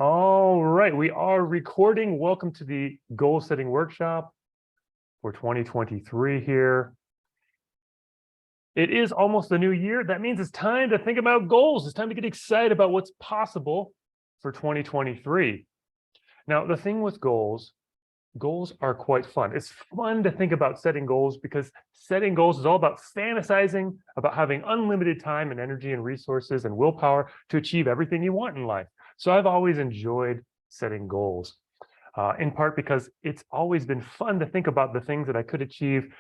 All right, we are recording. Welcome to the goal setting workshop for 2023 here. It is almost the new year. That means it's time to think about goals. It's time to get excited about what's possible for 2023. Now, the thing with goals are quite fun. It's fun to think about setting goals because setting goals is all about fantasizing about having unlimited time and energy and resources and willpower to achieve everything you want in life. So I've always enjoyed setting goals, in part because it's always been fun to think about the things that I could achieve.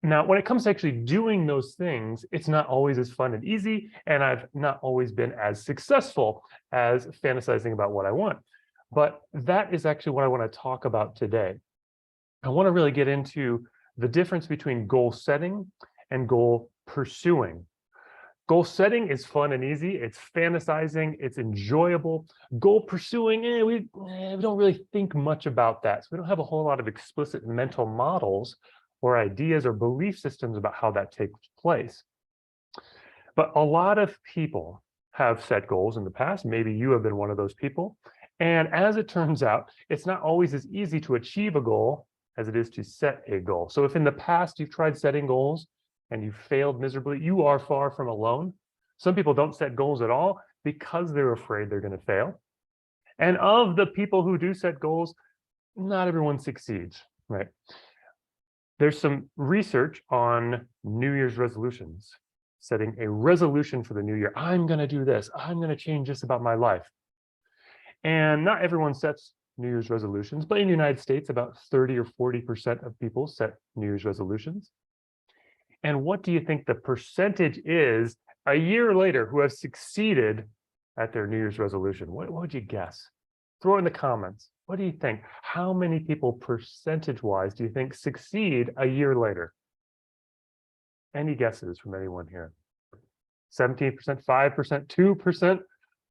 Now, when it comes to actually doing those things, it's not always as fun and easy, and I've not always been as successful as fantasizing about what I want. But that is actually what I want to talk about today. I want to really get into the difference between goal setting and goal pursuing. Goal setting is fun and easy. It's fantasizing. It's enjoyable. Goal pursuing, we don't really think much about that. So we don't have a whole lot of explicit mental models or ideas or belief systems about how that takes place. But a lot of people have set goals in the past. Maybe you have been one of those people. And as it turns out, it's not always as easy to achieve a goal as it is to set a goal. So if in the past you've tried setting goals and you failed miserably, you are far from alone. Some people don't set goals at all because they're afraid they're going to fail. And of the people who do set goals, not everyone succeeds, right? There's some research on New Year's resolutions, setting a resolution for the new year. I'm going to do this. I'm going to change this about my life. And not everyone sets New Year's resolutions, but in the United States, about 30 or 40% of people set New Year's resolutions. And what do you think the percentage is a year later who have succeeded at their New Year's resolution? What would you guess? Throw it in the comments. What do you think? How many people percentage-wise do you think succeed a year later? Any guesses from anyone here? 17%, 5%, 2%?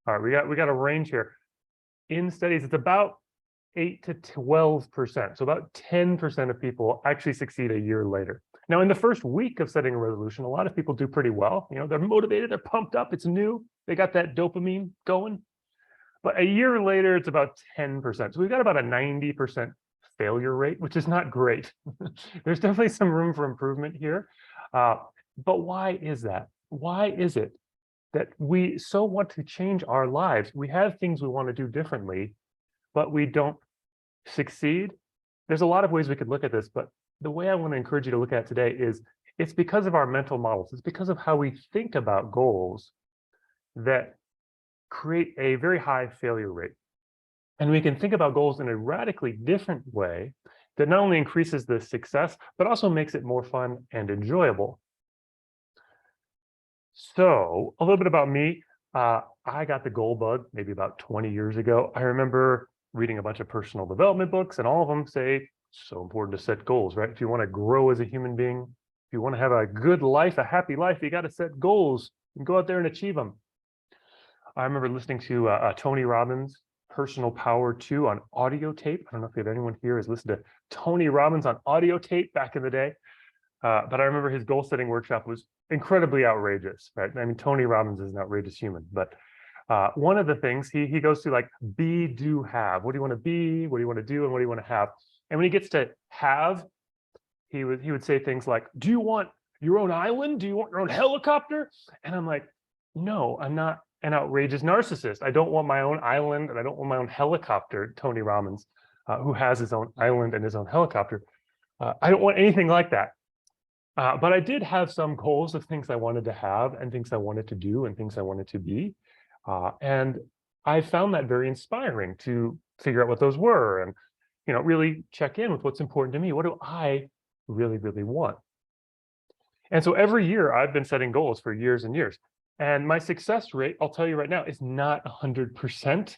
All right, we got a range here. In studies, it's about 8 to 12%. So about 10% of people actually succeed a year later. Now, in the first week of setting a resolution, a lot of people do pretty well. You know, they're motivated, they're pumped up, it's new, they got that dopamine going. But a year later, it's about 10%. So we've got about a 90% failure rate, which is not great. There's definitely some room for improvement here. But why is that? Why is it that we so want to change our lives? We have things we want to do differently, but we don't succeed. There's a lot of ways we could look at this, but the way I want to encourage you to look at it today is it's because of our mental models. It's because of how we think about goals that create a very high failure rate. And we can think about goals in a radically different way that not only increases the success, but also makes it more fun and enjoyable. So a little bit about me. I got the goal bug maybe about 20 years ago. I remember reading a bunch of personal development books, and all of them say it's so important to set goals, right? If you want to grow as a human being, if you want to have a good life, a happy life, you got to set goals and go out there and achieve them. I remember listening to Tony Robbins' Personal Power 2 on audio tape. I don't know if anyone here has listened to Tony Robbins on audio tape back in the day. But I remember his goal setting workshop was incredibly outrageous, right? I mean, Tony Robbins is an outrageous human, but one of the things he goes through, like, be, do, have. What do you want to be? What do you want to do? And what do you want to have? And when he gets to have, he would say things like, do you want your own island? Do you want your own helicopter? And I'm like, no, I'm not an outrageous narcissist. I don't want my own island and I don't want my own helicopter. Tony Robbins, who has his own island and his own helicopter. I don't want anything like that. But I did have some goals of things I wanted to have and things I wanted to do and things I wanted to be. And I found that very inspiring to figure out what those were and, really check in with what's important to me. What do I really, really want? And so every year I've been setting goals for years and years. And my success rate, I'll tell you right now, is not 100%.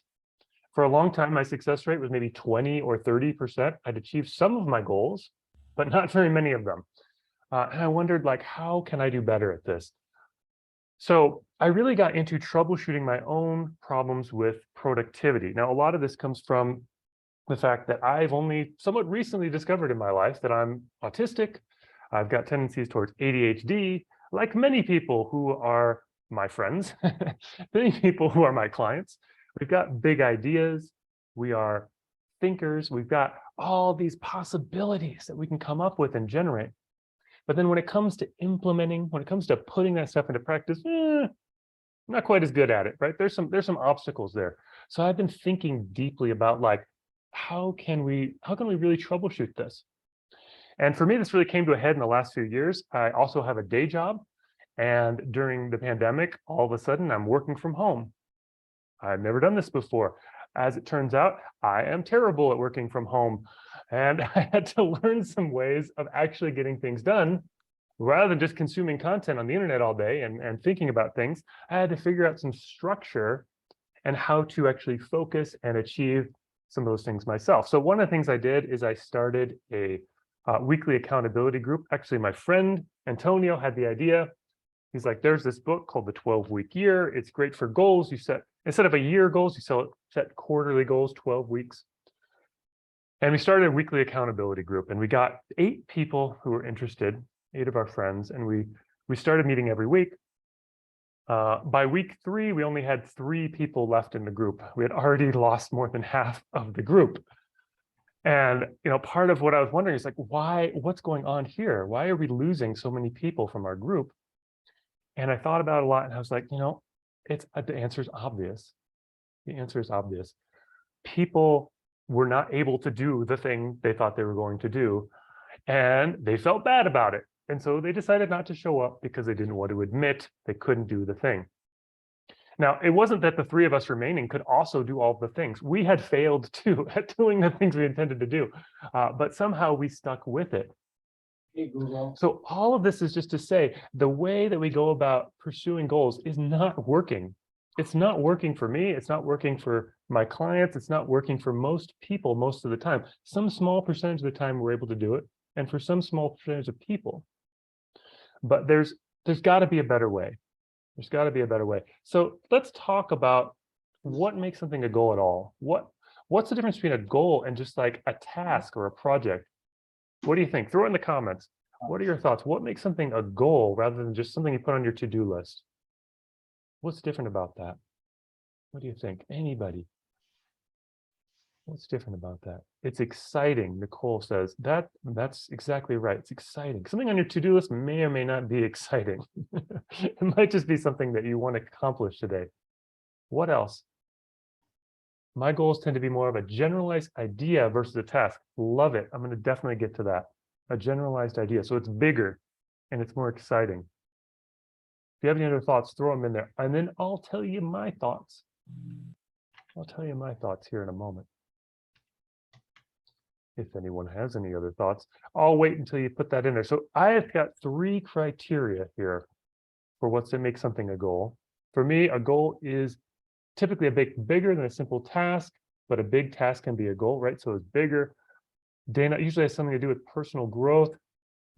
For a long time, my success rate was maybe 20 or 30%. I'd achieved some of my goals, but not very many of them. And I wondered, like, how can I do better at this? So I really got into troubleshooting my own problems with productivity. Now, a lot of this comes from the fact that I've only somewhat recently discovered in my life that I'm autistic. I've got tendencies towards ADHD, like many people who are my friends, many people who are my clients. We've got big ideas. We are thinkers. We've got all these possibilities that we can come up with and generate. But then when it comes to implementing, when it comes to putting that stuff into practice, not quite as good at it, right? There's some obstacles there. So I've been thinking deeply about like, how can we really troubleshoot this? And for me, this really came to a head in the last few years. I also have a day job. And during the pandemic, all of a sudden I'm working from home. I've never done this before. As it turns out, I am terrible at working from home. And I had to learn some ways of actually getting things done rather than just consuming content on the internet all day and thinking about things. I had to figure out some structure and how to actually focus and achieve some of those things myself. So one of the things I did is I started a weekly accountability group. Actually, my friend Antonio had the idea. He's like, there's this book called The 12-Week Year. It's great for goals. You set, instead of a year goals, you set quarterly goals, 12 weeks. And we started a weekly accountability group, and we got 8 people who were interested, 8 of our friends, and we started meeting every week. By week 3, we only had 3 people left in the group. We had already lost more than half of the group. And part of what I was wondering is like, what's going on here? Why are we losing so many people from our group? And I thought about it a lot, and I was like, the answer is obvious. The answer is obvious. People were not able to do the thing they thought they were going to do, and they felt bad about it. And so they decided not to show up because they didn't want to admit they couldn't do the thing. Now, it wasn't that the 3 of us remaining could also do all the things. We had failed too at doing the things we intended to do, but somehow we stuck with it. Hey, Google. So all of this is just to say, the way that we go about pursuing goals is not working. It's not working for me. It's not working for my clients. It's not working for most people most of the time. Some small percentage of the time we're able to do it, and for some small percentage of people. But there's got to be a better way. There's got to be a better way. So let's talk about what makes something a goal at all. What's the difference between a goal and just like a task or a project? What do you think? Throw it in the comments. What are your thoughts? What makes something a goal rather than just something you put on your to-do list? What's different about that? What do you think? Anybody? What's different about that? It's exciting. Nicole says that's exactly right. It's exciting. Something on your to-do list may or may not be exciting. It might just be something that you want to accomplish today. What else? My goals tend to be more of a generalized idea versus a task. Love it. I'm going to definitely get to that. A generalized idea. So it's bigger and it's more exciting. If you have any other thoughts, throw them in there. And then I'll tell you my thoughts. I'll tell you my thoughts here in a moment. If anyone has any other thoughts, I'll wait until you put that in there. So I have got 3 criteria here for what's to make something a goal. For me, a goal is typically a bit bigger than a simple task, but a big task can be a goal, right? So it's bigger. Dana usually has something to do with personal growth.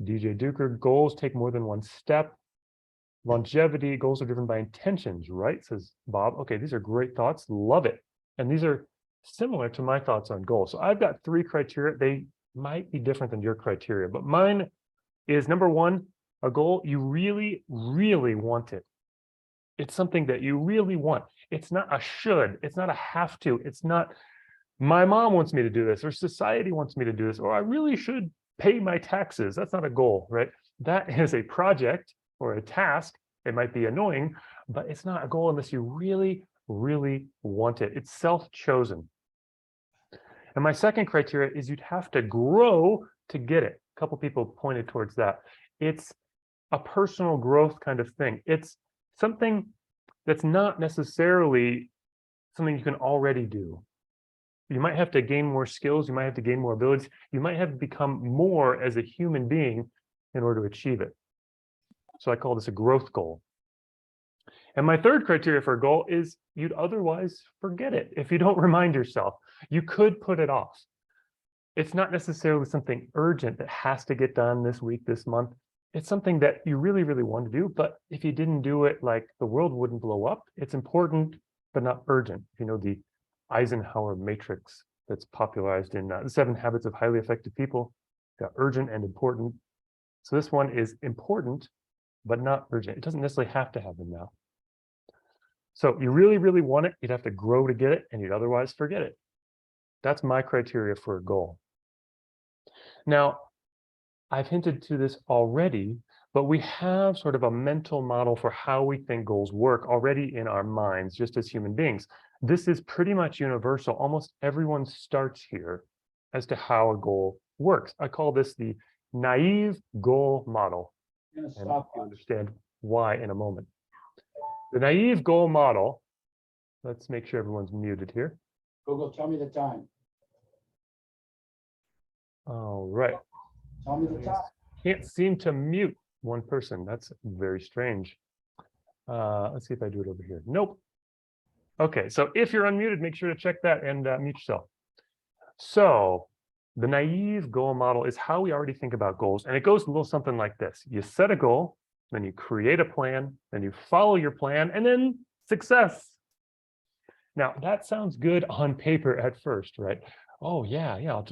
DJ Duker, goals take more than one step. Longevity, goals are driven by intentions, right? Says Bob. Okay, these are great thoughts. Love it. And these are similar to my thoughts on goals. So I've got 3 criteria. They might be different than your criteria, but mine is number 1, a goal, you really, really want it. It's something that you really want. It's not a should. It's not a have to. It's not, my mom wants me to do this, or society wants me to do this, or I really should pay my taxes. That's not a goal, right? That is a project or a task. It might be annoying, but it's not a goal unless you really, really want it. It's self-chosen. And my second criteria is you'd have to grow to get it. A couple people pointed towards that. It's a personal growth kind of thing. It's something that's not necessarily something you can already do. You might have to gain more skills. You might have to gain more abilities. You might have to become more as a human being in order to achieve it. So I call this a growth goal. And my third criteria for a goal is you'd otherwise forget it if you don't remind yourself. You could put it off. It's not necessarily something urgent that has to get done this week, this month. It's something that you really, really want to do, but if you didn't do it, like the world wouldn't blow up. It's important, but not urgent. You know, the Eisenhower matrix that's popularized in the 7 Habits of Highly Effective People. Got urgent and important. So this one is important, but not urgent. It doesn't necessarily have to happen now. So you really, really want it, you'd have to grow to get it, and you'd otherwise forget it. That's my criteria for a goal. Now, I've hinted to this already, but we have sort of a mental model for how we think goals work already in our minds, just as human beings. This is pretty much universal. Almost everyone starts here as to how a goal works. I call this the naive goal model. And you'll understand why in a moment. The naive goal model, let's make sure everyone's muted here. Google, tell me the time. All right. Tell me the time. Can't seem to mute one person. That's very strange. Let's see if I do it over here. Nope. Okay, so if you're unmuted, make sure to check that and mute yourself. So the naive goal model is how we already think about goals. And it goes a little something like this. You set a goal, then you create a plan, then you follow your plan, and then success. Now that sounds good on paper at first, right? Oh yeah, I'll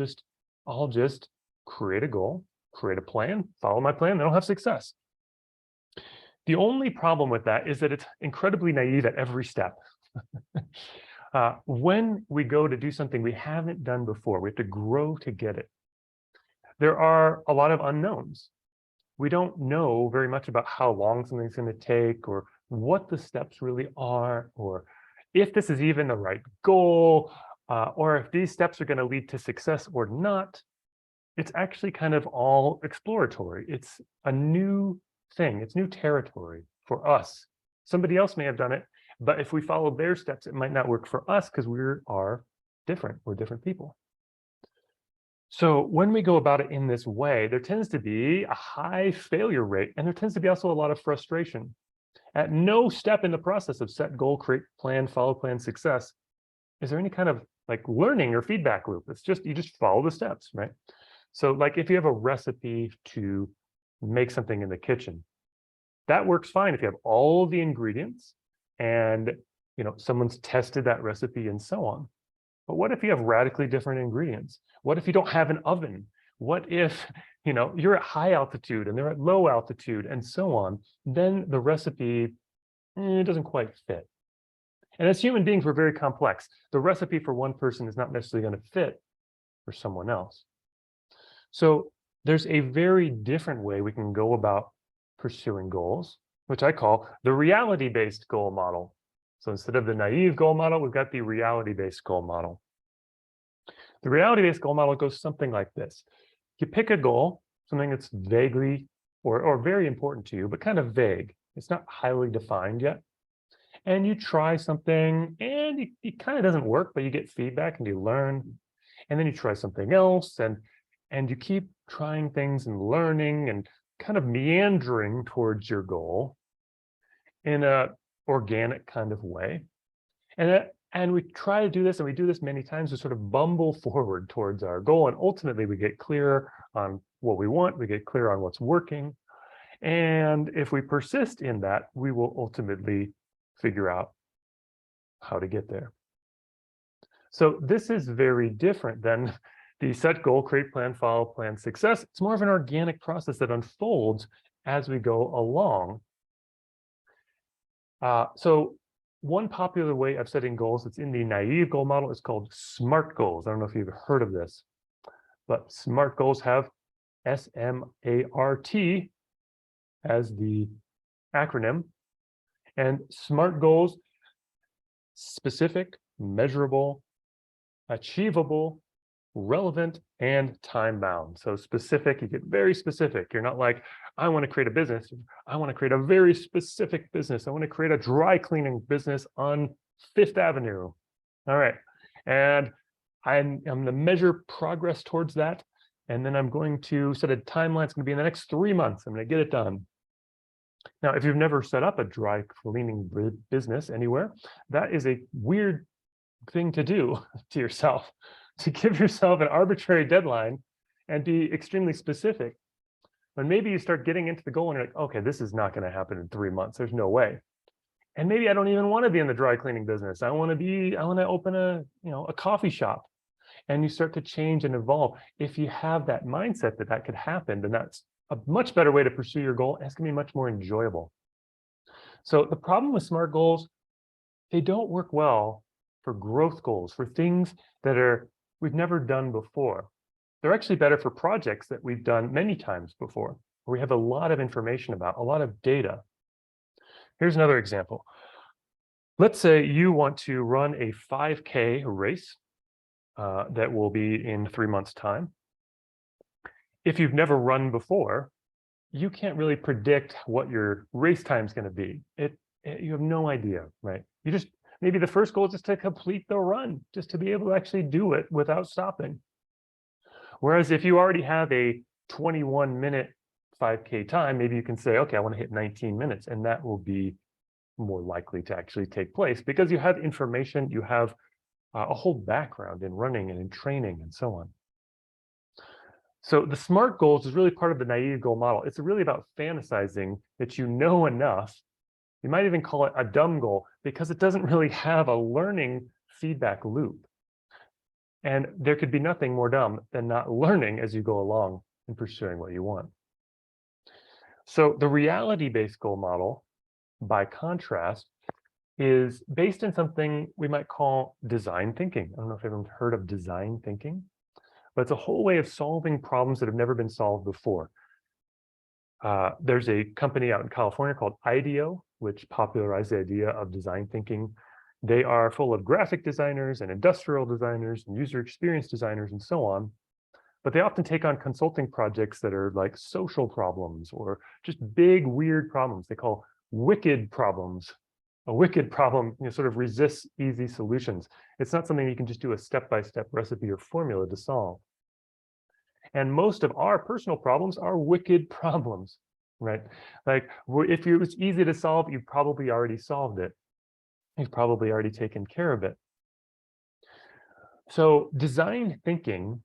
just create a goal, create a plan, follow my plan, then I'll have success. The only problem with that is that it's incredibly naive at every step. When we go to do something we haven't done before, we have to grow to get it. There are a lot of unknowns. We don't know very much about how long something's going to take, or what the steps really are, or if this is even the right goal, or if these steps are going to lead to success or not. It's actually kind of all exploratory. It's a new thing. It's new territory for us. Somebody else may have done it, but if we follow their steps, it might not work for us because we are different. We're different people. So when we go about it in this way, there tends to be a high failure rate, and there tends to be also a lot of frustration. At no step in the process of set goal, create plan, follow plan, success, is there any kind of like learning or feedback loop. It's just, you just follow the steps, right? So like if you have a recipe to make something in the kitchen, that works fine if you have all the ingredients and someone's tested that recipe and so on. But what if you have radically different ingredients? What if you don't have an oven? What if you're at high altitude and they're at low altitude and so on? Then the recipe doesn't quite fit. And as human beings, we're very complex. The recipe for one person is not necessarily going to fit for someone else. So there's a very different way we can go about pursuing goals, which I call the reality-based goal model. So instead of the naive goal model, we've got the reality-based goal model. The reality-based goal model goes something like this. You pick a goal, something that's vaguely or very important to you, but kind of vague. It's not highly defined yet. And you try something and it kind of doesn't work, but you get feedback and you learn. And then you try something else and you keep trying things and learning and kind of meandering towards your goal in a organic kind of way. And we try to do this, and we do this many times to sort of bumble forward towards our goal. And ultimately, we get clear on what we want. We get clear on what's working. And if we persist in that, we will ultimately figure out how to get there. So this is very different than the set goal, create plan, follow plan, success. It's more of an organic process that unfolds as we go along. So one popular way of setting goals that's in the naive goal model is called SMART goals. I don't know if you've heard of this, but SMART goals have SMART as the acronym. And SMART goals: specific, measurable, achievable, relevant, and time-bound. So specific, you get very specific. You're not like, I want to create a business. I want to create a very specific business. I want to create a dry cleaning business on Fifth Avenue. All right. And I'm going to measure progress towards that. And then I'm going to set a timeline. It's going to be in the next 3 months. I'm going to get it done. Now, if you've never set up a dry cleaning business anywhere, that is a weird thing to do to yourself, to give yourself an arbitrary deadline and be extremely specific. When maybe you start getting into the goal and you're like, okay, this is not going to happen in 3 months. There's no way. And maybe I don't even want to be in the dry cleaning business. I want to open a coffee shop. And you start to change and evolve. If you have that mindset that could happen, then that's a much better way to pursue your goal. And it's going to be much more enjoyable. So the problem with SMART goals, they don't work well for growth goals, for things that we've never done before. They're actually better for projects that we've done many times before, where we have a lot of information about, a lot of data. Here's another example. Let's say you want to run a 5K race that will be in 3 months' time. If you've never run before, you can't really predict what your race time is going to be. You have no idea, right? You just, maybe the first goal is just to complete the run, just to be able to actually do it without stopping. Whereas if you already have a 21-minute 5K time, maybe you can say, okay, I want to hit 19 minutes, and that will be more likely to actually take place because you have information, you have a whole background in running and in training and so on. So the SMART goals is really part of the naive goal model. It's really about fantasizing that you know enough. You might even call it a dumb goal because it doesn't really have a learning feedback loop. And there could be nothing more dumb than not learning as you go along and pursuing what you want. So the reality-based goal model, by contrast, is based in something we might call design thinking. I don't know if everyone's heard of design thinking, but it's a whole way of solving problems that have never been solved before. There's a company out in California called IDEO, which popularized the idea of design thinking. They are full of graphic designers and industrial designers and user experience designers and so on. But they often take on consulting projects that are like social problems or just big, weird problems. They call wicked problems. A wicked problem, sort of resists easy solutions. It's not something you can just do a step-by-step recipe or formula to solve. And most of our personal problems are wicked problems, right? Like if it was easy to solve, you've probably already solved it. You've probably already taken care of it. So design thinking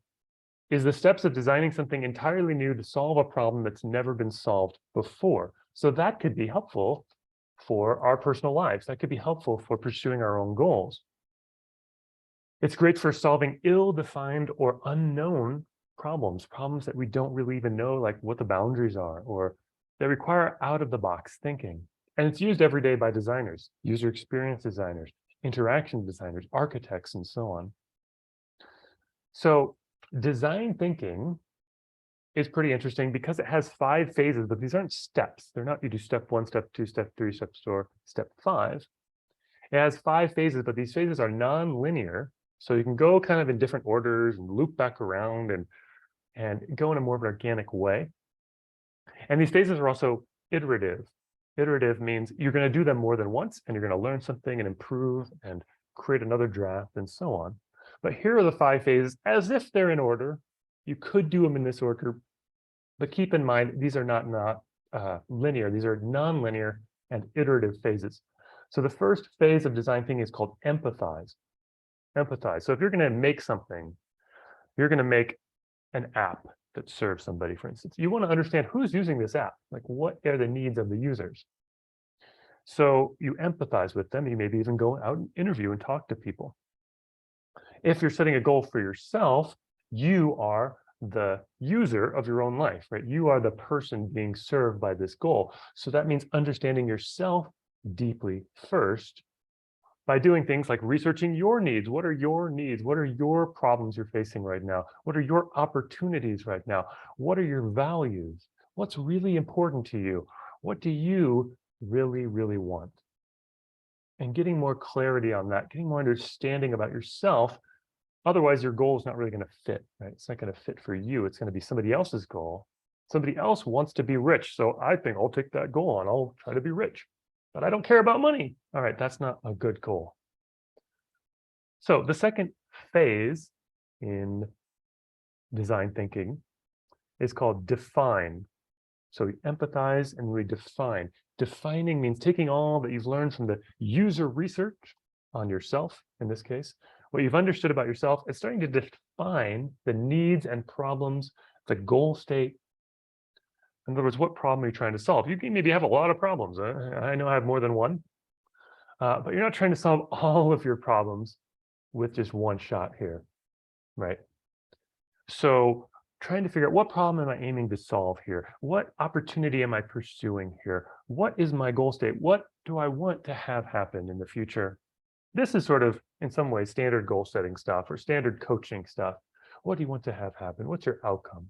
is the steps of designing something entirely new to solve a problem that's never been solved before. So that could be helpful for our personal lives. That could be helpful for pursuing our own goals. It's great for solving ill-defined or unknown problems that we don't really even know, like what the boundaries are, or that require out-of-the-box thinking. And it's used every day by designers, user experience designers, interaction designers, architects, and so on. So design thinking is pretty interesting because it has 5 phases, but these aren't steps. They're not, you do step 1, step 2, step 3, step 4, step 5. It has 5 phases, but these phases are non-linear. So you can go kind of in different orders and loop back around and go in a more of an organic way. And these phases are also iterative. Iterative means you're going to do them more than once, and you're going to learn something and improve and create another draft and so on. But here are the 5 phases as if they're in order. You could do them in this order, but keep in mind, these are not linear. These are non-linear and iterative phases. So the first phase of design thinking is called empathize. Empathize. So if you're going to make something, you're going to make an app that serves somebody, for instance. You want to understand who's using this app. Like, what are the needs of the users? So you empathize with them. You maybe even go out and interview and talk to people. If you're setting a goal for yourself, you are the user of your own life, right? You are the person being served by this goal. So that means understanding yourself deeply first by doing things like researching your needs. What are your needs? What are your problems you're facing right now? What are your opportunities right now? What are your values? What's really important to you? What do you really, really want? And getting more clarity on that, getting more understanding about yourself. Otherwise, your goal is not really going to fit, right? It's not going to fit for you. It's going to be somebody else's goal. Somebody else wants to be rich. So I think I'll take that goal and I'll try to be rich. But I don't care about money. All right, that's not a good goal. So the second phase in design thinking is called define. So we empathize and we define. Defining means taking all that you've learned from the user research on yourself, in this case, what you've understood about yourself, and starting to define the needs and problems, the goal state. In other words, what problem are you trying to solve? You can maybe have a lot of problems. I know I have more than one, but you're not trying to solve all of your problems with just one shot here, right? So trying to figure out what problem am I aiming to solve here? What opportunity am I pursuing here? What is my goal state? What do I want to have happen in the future? This is sort of, in some ways, standard goal setting stuff or standard coaching stuff. What do you want to have happen? What's your outcome?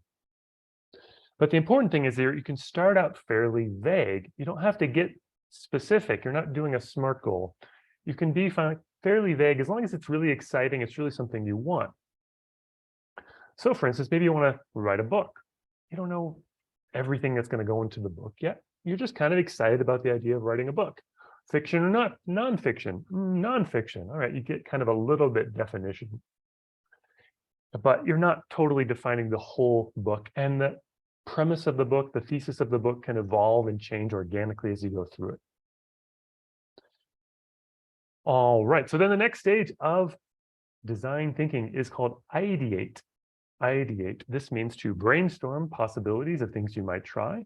But the important thing is there, you can start out fairly vague. You don't have to get specific. You're not doing a SMART goal. You can be fairly vague as long as it's really exciting. It's really something you want. So for instance, maybe you want to write a book. You don't know everything that's going to go into the book yet. You're just kind of excited about the idea of writing a book. Fiction or not, nonfiction, nonfiction. All right, you get kind of a little bit definition. But you're not totally defining the whole book. And the premise of the book, the thesis of the book can evolve and change organically as you go through it. All right, so then the next stage of design thinking is called ideate. Ideate. This means to brainstorm possibilities of things you might try,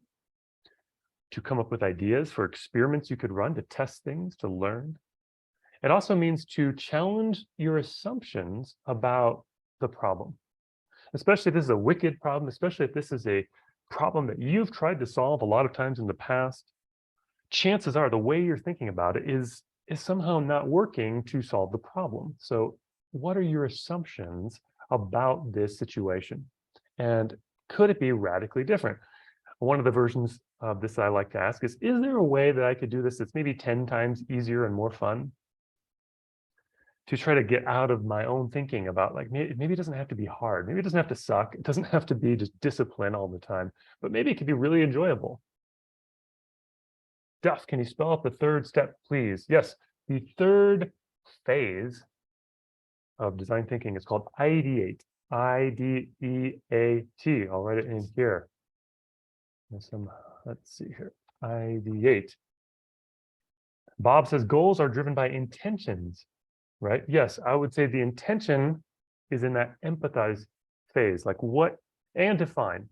to come up with ideas for experiments you could run, to test things, to learn. It also means to challenge your assumptions about the problem, especially if this is a wicked problem, especially if this is a problem that you've tried to solve a lot of times in the past. Chances are the way you're thinking about it is somehow not working to solve the problem. So what are your assumptions about this situation? And could it be radically different? One of the versions of this I like to ask is there a way that I could do this that's maybe 10 times easier and more fun? To try to get out of my own thinking about, like, maybe it doesn't have to be hard. Maybe it doesn't have to suck. It doesn't have to be just discipline all the time, but maybe it could be really enjoyable. Duff, can you spell out the third step, please? Yes, the third phase of design thinking is called ideate. I-D-E-A-T. I'll write it in here. Let's see here. Ideate. Bob says goals are driven by intentions, right? Yes, I would say the intention is in that empathize phase, like what, and define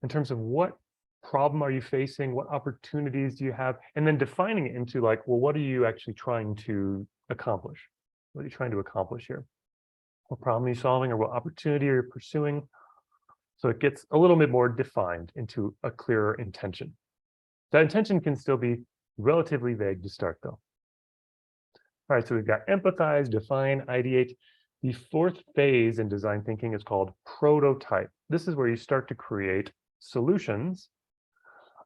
in terms of what problem are you facing, what opportunities do you have, and then defining it into like, well, what are you actually trying to accomplish? What are you trying to accomplish here? What problem are you solving, or what opportunity are you pursuing? So it gets a little bit more defined into a clearer intention. That intention can still be relatively vague to start, though. All right, so we've got empathize, define, ideate. The fourth phase in design thinking is called prototype. This is where you start to create solutions.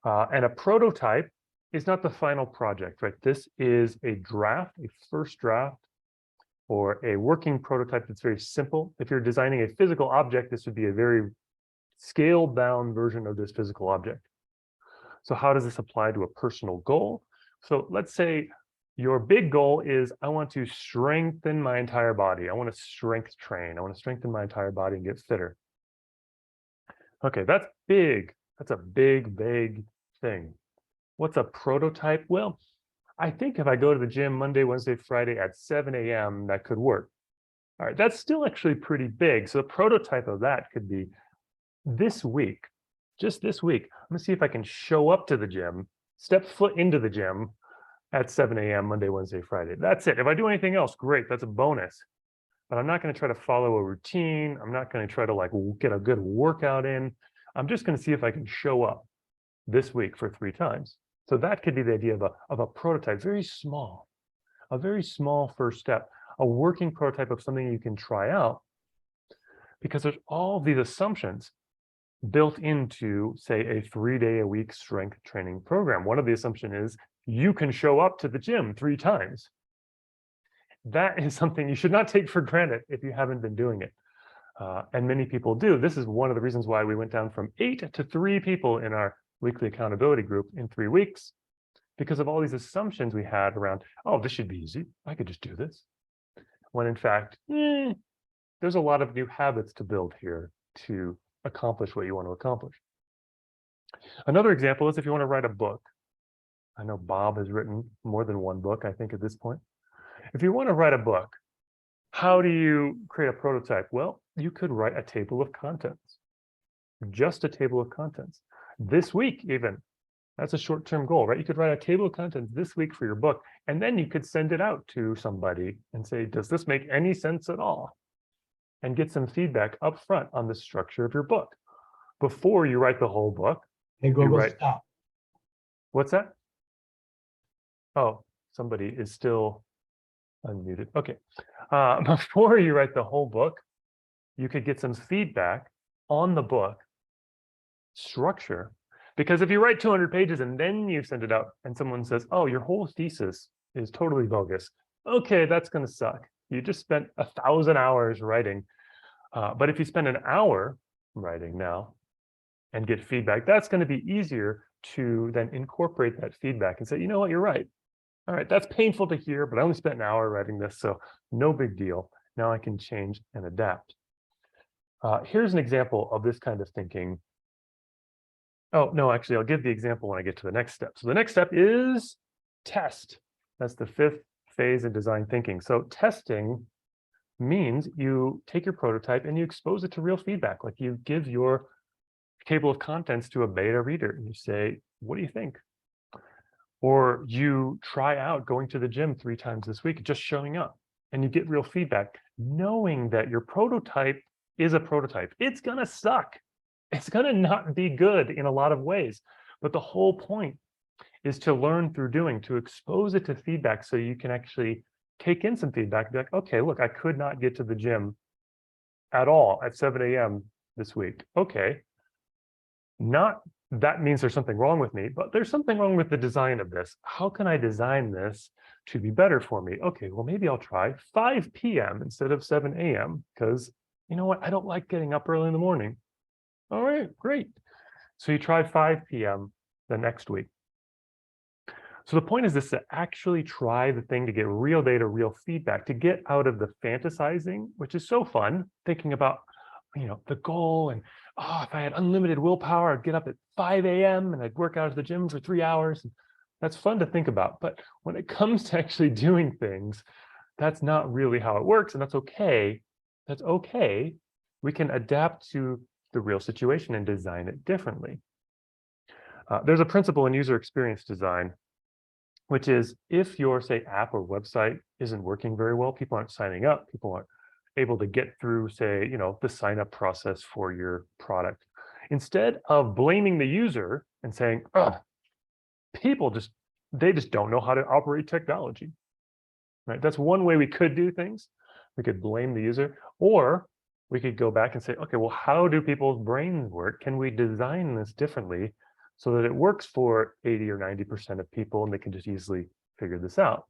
And a prototype is not the final project, right? This is a draft, a first draft, or a working prototype that's very simple. If you're designing a physical object, this would be a very scaled down version of this physical object. So how does this apply to a personal goal? So let's say your big goal is, I want to strengthen my entire body. I want to strength train. I want to strengthen my entire body and get fitter. Okay, that's big. That's a big, vague thing. What's a prototype? Well, I think if I go to the gym Monday, Wednesday, Friday at 7 a.m., that could work. All right, that's still actually pretty big. So the prototype of that could be this week, just this week, I'm gonna see if I can show up to the gym, step foot into the gym at 7 a.m. Monday, Wednesday, Friday. That's it. If I do anything else, great, that's a bonus. But I'm not gonna try to follow a routine. I'm not gonna try to like get a good workout in. I'm just gonna see if I can show up this week for 3 times. So that could be the idea of a prototype, very small, a very small first step, a working prototype of something you can try out, because there's all these assumptions built into, say, a 3-day-a-week strength training program. One of the assumptions is you can show up to the gym 3 times. That is something you should not take for granted if you haven't been doing it. And many people do. This is one of the reasons why we went down from 8 to 3 people in our weekly accountability group in 3 weeks, because of all these assumptions we had around, oh, this should be easy. I could just do this. When in fact, there's a lot of new habits to build here to accomplish what you want to accomplish. Another example is if you want to write a book. I know Bob has written more than 1 book, I think, at this point. If you want to write a book, how do you create a prototype? Well, you could write a table of contents, just a table of contents. This week, even, that's a short-term goal, right? You could write a table of contents this week for your book, and then you could send it out to somebody and say, does this make any sense at all? And get some feedback up front on the structure of your book before you write the whole book. Hey, Google, write- stop. What's that? Oh, somebody is still Unmuted. Okay. Before you write the whole book, you could get some feedback on the book structure. Because if you write 200 pages and then you send it out and someone says, oh, your whole thesis is totally bogus. Okay, that's going to suck. You just spent 1,000 hours writing. But if you spend an hour writing now and get feedback, that's going to be easier to then incorporate that feedback and say, you know what, you're right. All right, that's painful to hear, but I only spent an hour writing this, so no big deal. Now I can change and adapt. Here's an example of this kind of thinking. Oh, no, actually, I'll give the example when I get to the next step. So the next step is test. That's the 5th phase in design thinking. So testing means you take your prototype and you expose it to real feedback. Like you give your table of contents to a beta reader and you say, what do you think? Or you try out going to the gym 3 times this week, just showing up, and you get real feedback, knowing that your prototype is a prototype. It's gonna suck. It's gonna not be good in a lot of ways. But the whole point is to learn through doing, to expose it to feedback so you can actually take in some feedback, be like, okay, look, I could not get to the gym at all at 7 a.m. this week. Okay. Not that means there's something wrong with me, but there's something wrong with the design of this. How can I design this to be better for me? Okay, well, maybe I'll try 5 p.m. instead of 7 a.m. because you know what? I don't like getting up early in the morning. All right, great. So you try 5 p.m. the next week. So the point is this, to actually try the thing, to get real data, real feedback, to get out of the fantasizing, which is so fun, thinking about, you know, the goal and, oh, if I had unlimited willpower, I'd get up at 5 a.m. and I'd work out at the gym for 3 hours. And that's fun to think about. But when it comes to actually doing things, that's not really how it works. And that's okay. That's okay. We can adapt to the real situation and design it differently. There's a principle in user experience design, which is if your, say, app or website isn't working very well, people aren't signing up, people aren't able to get through, say, you know, the sign up process for your product. Instead of blaming the user and saying, oh, people they just don't know how to operate technology, right? That's one way we could do things. We could blame the user, or we could go back and say, okay, well, how do people's brains work? Can we design this differently so that it works for 80 or 90% of people and they can just easily figure this out?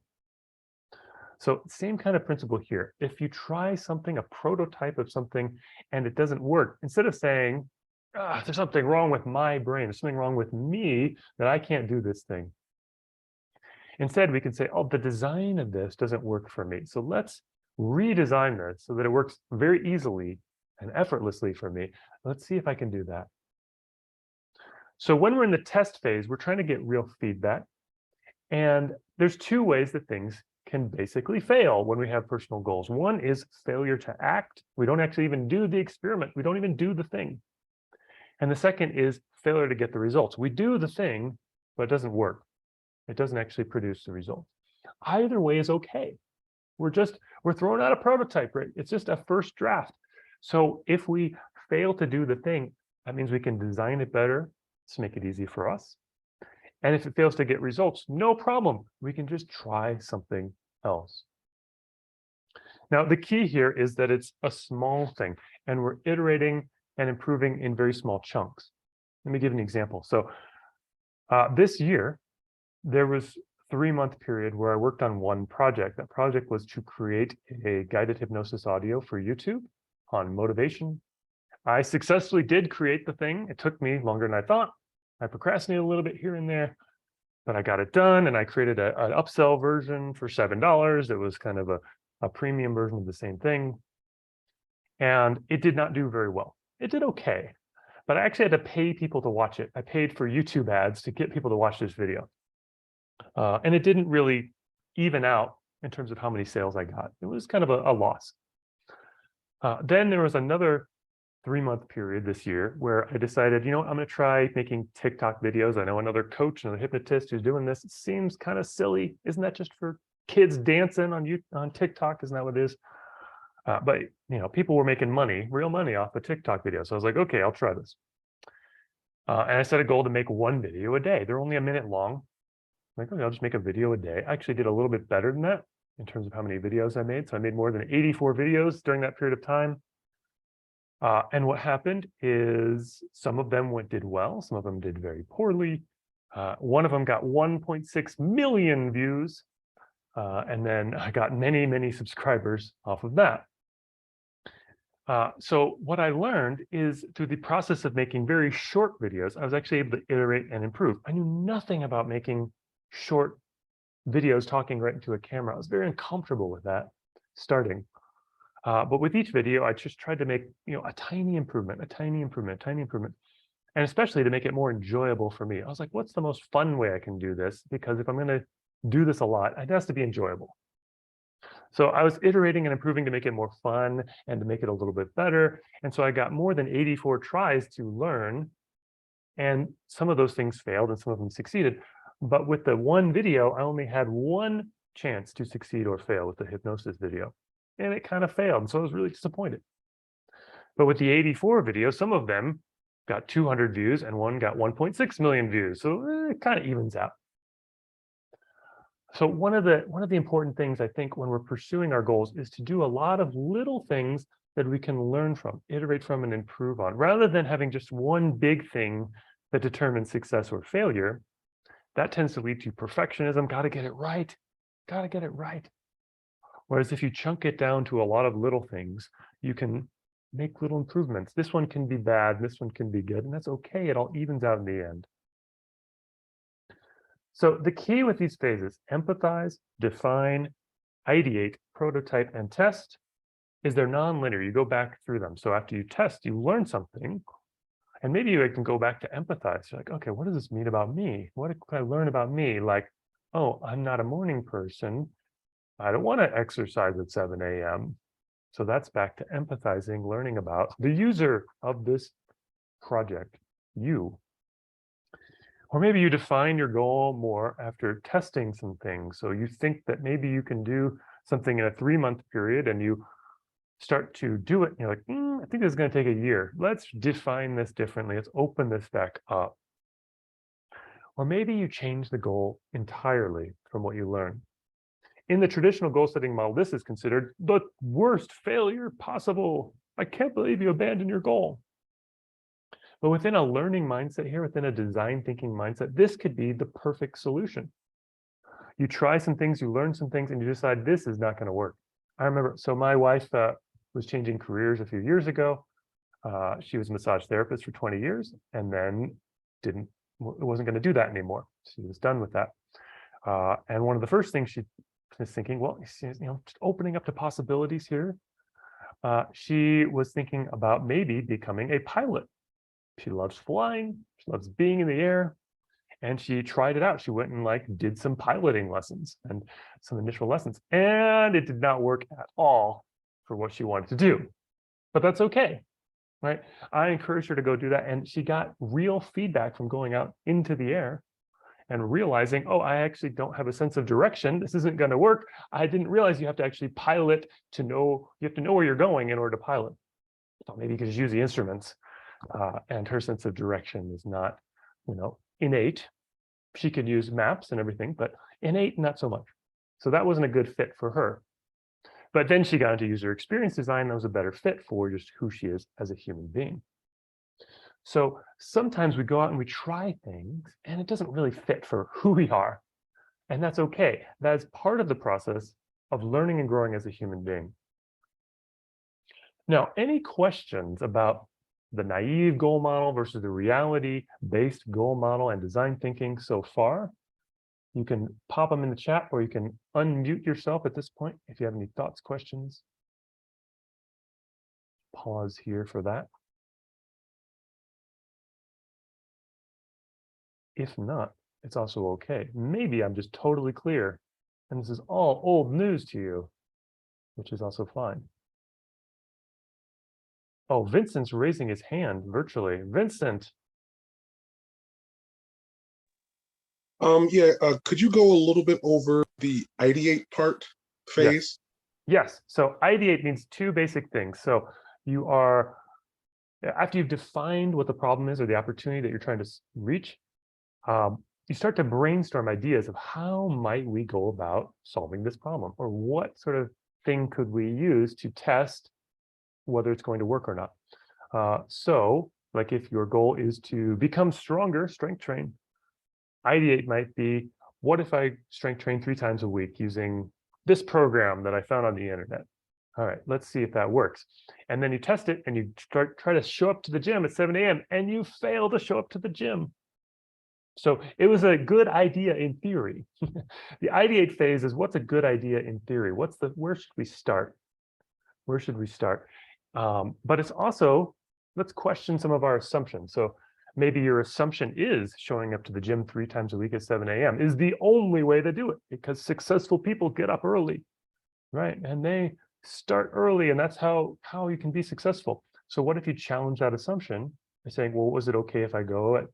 So same kind of principle here. If you try something, a prototype of something, and it doesn't work, instead of saying, there's something wrong with my brain, there's something wrong with me that I can't do this thing. Instead, we can say, oh, the design of this doesn't work for me. So let's redesign this so that it works very easily and effortlessly for me. Let's see if I can do that. So when we're in the test phase, we're trying to get real feedback. And there's 2 ways that things can basically fail when we have personal goals. One is failure to act. We don't actually even do the experiment. We don't even do the thing. And the second is failure to get the results. We do the thing, but it doesn't work. It doesn't actually produce the result. Either way is okay. We're throwing out a prototype, right? It's just a first draft. So if we fail to do the thing, that means we can design it better to make it easy for us. And if it fails to get results, no problem. We can just try something else. Now, the key here is that it's a small thing, and we're iterating and improving in very small chunks. Let me give an example. So this year, there was a 3-month period where I worked on one project. That project was to create a guided hypnosis audio for YouTube on motivation. I successfully did create the thing. It took me longer than I thought. I procrastinated a little bit here and there, but I got it done, and I created an upsell version for $7. It was kind of a premium version of the same thing. And it did not do very well. It did okay, but I actually had to pay people to watch it. I paid for YouTube ads to get people to watch this video. And it didn't really even out in terms of how many sales I got. It was kind of a loss. Then there was another 3-month period this year where I decided, you know, I'm going to try making TikTok videos. I know another coach, another hypnotist who's doing this. It seems kind of silly. Isn't that just for kids dancing on TikTok? Isn't that what it is? But, you know, people were making money, real money off the TikTok video. So I was like, okay, I'll try this. And I set a goal to make 1 video a day. They're only a minute long. I'm like, okay, I'll just make a video a day. I actually did a little bit better than that. in terms of how many videos I made. So I made more than 84 videos during that period of time. And what happened is some of them did well, some of them did very poorly. One of them got 1.6 million views. And then I got many, many subscribers off of that. So what I learned is through the process of making very short videos, I was actually able to iterate and improve. I knew nothing about making short videos talking right into a camera. I was very uncomfortable with that starting. But with each video, I just tried to make, a tiny improvement, a tiny improvement, tiny improvement. And especially to make it more enjoyable for me. I was like, what's the most fun way I can do this? Because if I'm going to do this a lot, it has to be enjoyable. So I was iterating and improving to make it more fun and to make it a little bit better. And so I got more than 84 tries to learn. And some of those things failed and some of them succeeded. But with the one video, I only had one chance to succeed or fail with the hypnosis video. And it kind of failed. And so I was really disappointed. But with the 84 videos, some of them got 200 views and one got 1.6 million views. So it kind of evens out. So one of the important things I think when we're pursuing our goals is to do a lot of little things that we can learn from, iterate from, and improve on, rather than having just one big thing that determines success or failure. That tends to lead to perfectionism. Got to get it right. Got to get it right. Whereas if you chunk it down to a lot of little things, you can make little improvements. This one can be bad, this one can be good, and that's okay. It all evens out in the end. So the key with these phases, empathize, define, ideate, prototype, and test, is they're non-linear. You go back through them. So after you test, you learn something, and maybe you can go back to empathize. You're like, okay, what does this mean about me? What can I learn about me? Like, oh, I'm not a morning person. I don't want to exercise at 7 a.m. So that's back to empathizing, learning about the user of this project, you. Or maybe you define your goal more after testing some things. So you think that maybe you can do something in a 3-month period and you start to do it. And you're like, I think this is going to take a year. Let's define this differently. Let's open this back up. Or maybe you change the goal entirely from what you learn. In the traditional goal setting model, this is considered the worst failure possible. I can't believe you abandoned your goal. But within a learning mindset here, within a design thinking mindset, this could be the perfect solution. You try some things, you learn some things, and you decide this is not going to work. I remember, so my wife was changing careers a few years ago. She was a massage therapist for 20 years and then wasn't going to do that anymore. She was done with that. And one of the first things she was thinking, well, just opening up to possibilities here. She was thinking about maybe becoming a pilot. She loves flying, she loves being in the air, and she tried it out. She went and did some piloting lessons and some initial lessons, and it did not work at all for what she wanted to do. But that's okay, right? I encouraged her to go do that, and she got real feedback from going out into the air and realizing, oh, I actually don't have a sense of direction. This isn't going to work. I didn't realize you have to actually pilot to know, you have to know where you're going in order to pilot. So maybe you could just use the instruments. And her sense of direction is not, innate. She could use maps and everything, but innate, not so much. So that wasn't a good fit for her. But then she got into user experience design. That was a better fit for just who she is as a human being. So sometimes we go out and we try things and it doesn't really fit for who we are. And that's okay. That's part of the process of learning and growing as a human being. Now, any questions about the naive goal model versus the reality-based goal model and design thinking so far? You can pop them in the chat, or you can unmute yourself at this point if you have any thoughts, questions. Pause here for that. If not, it's also okay. Maybe I'm just totally clear, and this is all old news to you, which is also fine. Oh, Vincent's raising his hand virtually. Vincent. Could you go a little bit over the ideate part phase? Yes. So ideate means two basic things. So you are, after you've defined what the problem is or the opportunity that you're trying to reach, you start to brainstorm ideas of how might we go about solving this problem, or what sort of thing could we use to test whether it's going to work or not. So like if your goal is to become stronger, strength train, ideate might be, what if I strength train 3 times a week using this program that I found on the internet? All right, let's see if that works. And then you test it and you try to show up to the gym at 7 a.m. and you fail to show up to the gym. So it was a good idea in theory. The ideate phase is, what's a good idea in theory? Where should we start? Where should we start? But it's also, let's question some of our assumptions. So maybe your assumption is showing up to the gym 3 times a week at 7 a.m. is the only way to do it, because successful people get up early, right? And they start early, and that's how you can be successful. So what if you challenge that assumption by saying, well, was it okay if I go at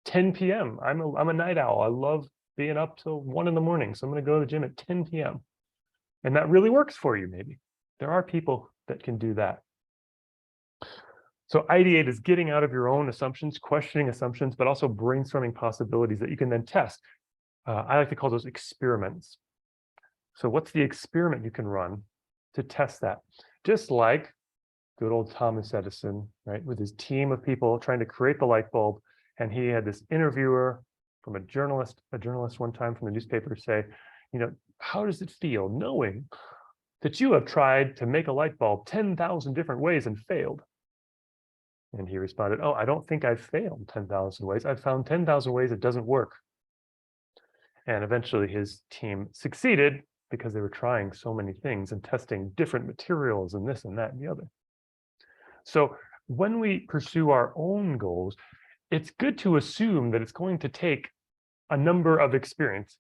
10 p.m.? I'm a night owl. I love being up till 1 in the morning. So I'm going to go to the gym at 10 p.m. And that really works for you, maybe. There are people that can do that. So ideate is getting out of your own assumptions, questioning assumptions, but also brainstorming possibilities that you can then test. I like to call those experiments. So what's the experiment you can run to test that? Just like good old Thomas Edison, right? With his team of people trying to create the light bulb. And he had this interviewer from a journalist one time from the newspaper say, how does it feel knowing that you have tried to make a light bulb 10,000 different ways and failed? And he responded, oh, I don't think I've failed 10,000 ways. I've found 10,000 ways it doesn't work. And eventually his team succeeded because they were trying so many things and testing different materials and this and that and the other. So when we pursue our own goals, it's good to assume that it's going to take a number of experiments,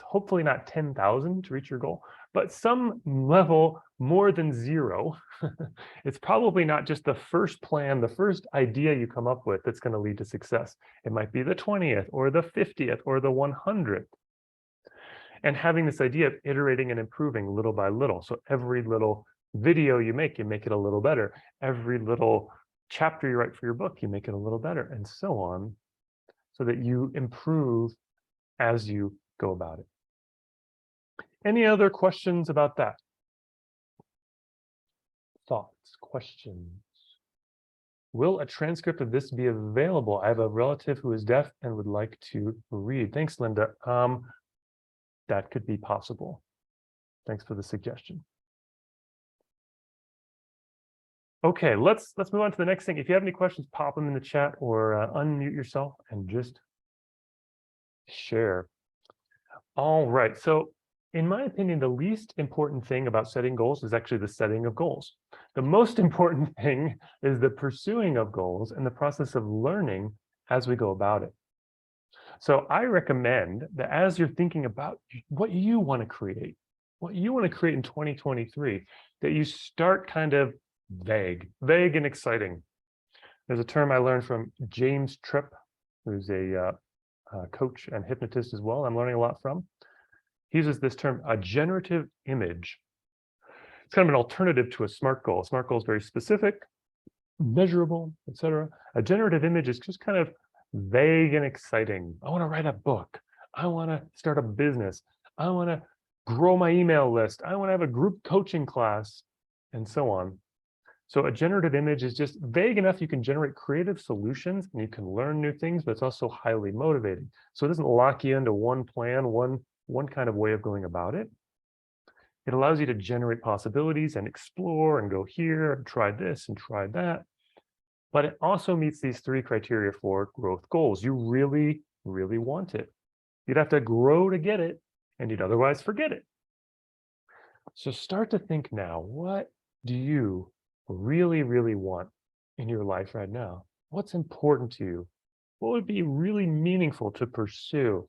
hopefully not 10,000 to reach your goal, but some level more than 0. It's probably not just the first plan, the first idea you come up with that's going to lead to success. It might be the 20th or the 50th or the 100th. And having this idea of iterating and improving little by little. So every little video you make it a little better. Every little chapter you write for your book, you make it a little better, and so on, so that you improve as you go about it. Any other questions about that? Thoughts, questions? Will a transcript of this be available? I have a relative who is deaf and would like to read. Thanks, Linda. That could be possible. Thanks for the suggestion. Okay, let's move on to the next thing. If you have any questions, pop them in the chat or unmute yourself and just share. All right, so in my opinion, the least important thing about setting goals is actually the setting of goals. The most important thing is the pursuing of goals and the process of learning as we go about it. So I recommend that as you're thinking about what you want to create, in 2023, that you start kind of vague and exciting. There's a term I learned from James Tripp, who's a coach and hypnotist as well. I'm learning a lot from. He uses this term, a generative image. It's kind of an alternative to a SMART goal. A SMART goal is very specific, measurable, etc. A generative image is just kind of vague and exciting. I want to write a book. I want to start a business. I want to grow my email list. I want to have a group coaching class, and so on. So a generative image is just vague enough you can generate creative solutions and you can learn new things, but it's also highly motivating. So it doesn't lock you into one plan, one kind of way of going about it. It allows you to generate possibilities and explore and go here and try this and try that. But it also meets these 3 criteria for growth goals. You really, really want it. You'd have to grow to get it, and you'd otherwise forget it. So start to think now, what do you really, really want in your life right now? What's important to you? What would be really meaningful to pursue?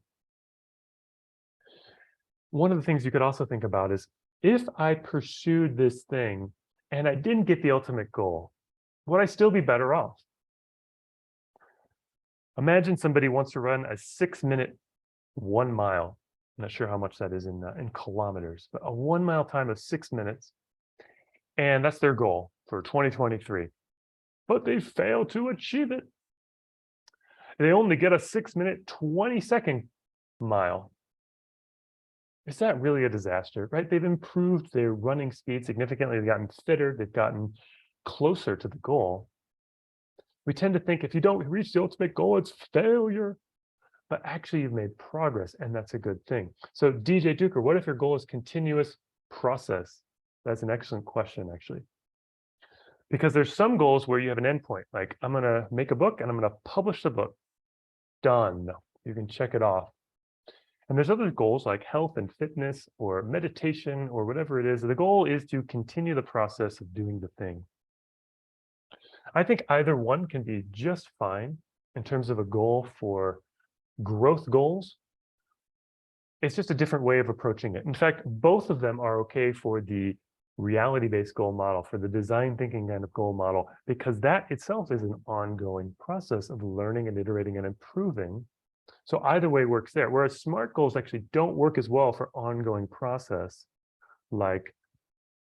One of the things you could also think about is, if I pursued this thing and I didn't get the ultimate goal, would I still be better off? Imagine somebody wants to run a 6-minute 1 mile. I'm not sure how much that is in kilometers, but a 1 mile time of 6 minutes. And that's their goal for 2023. But they fail to achieve it. They only get a 6-minute, 20-second mile. Is that really a disaster, right? They've improved their running speed significantly. They've gotten fitter. They've gotten closer to the goal. We tend to think if you don't reach the ultimate goal, it's failure. But actually, you've made progress, and that's a good thing. So, DJ Duker, what if your goal is continuous process? That's an excellent question, actually. Because there's some goals where you have an endpoint, like I'm going to make a book and I'm going to publish the book. Done. You can check it off. And there's other goals like health and fitness or meditation or whatever it is. The goal is to continue the process of doing the thing. I think either one can be just fine in terms of a goal for growth goals. It's just a different way of approaching it. In fact, both of them are okay for the reality-based goal model, for the design thinking kind of goal model, because that itself is an ongoing process of learning and iterating and improving. So either way works there. Whereas SMART goals actually don't work as well for ongoing process, like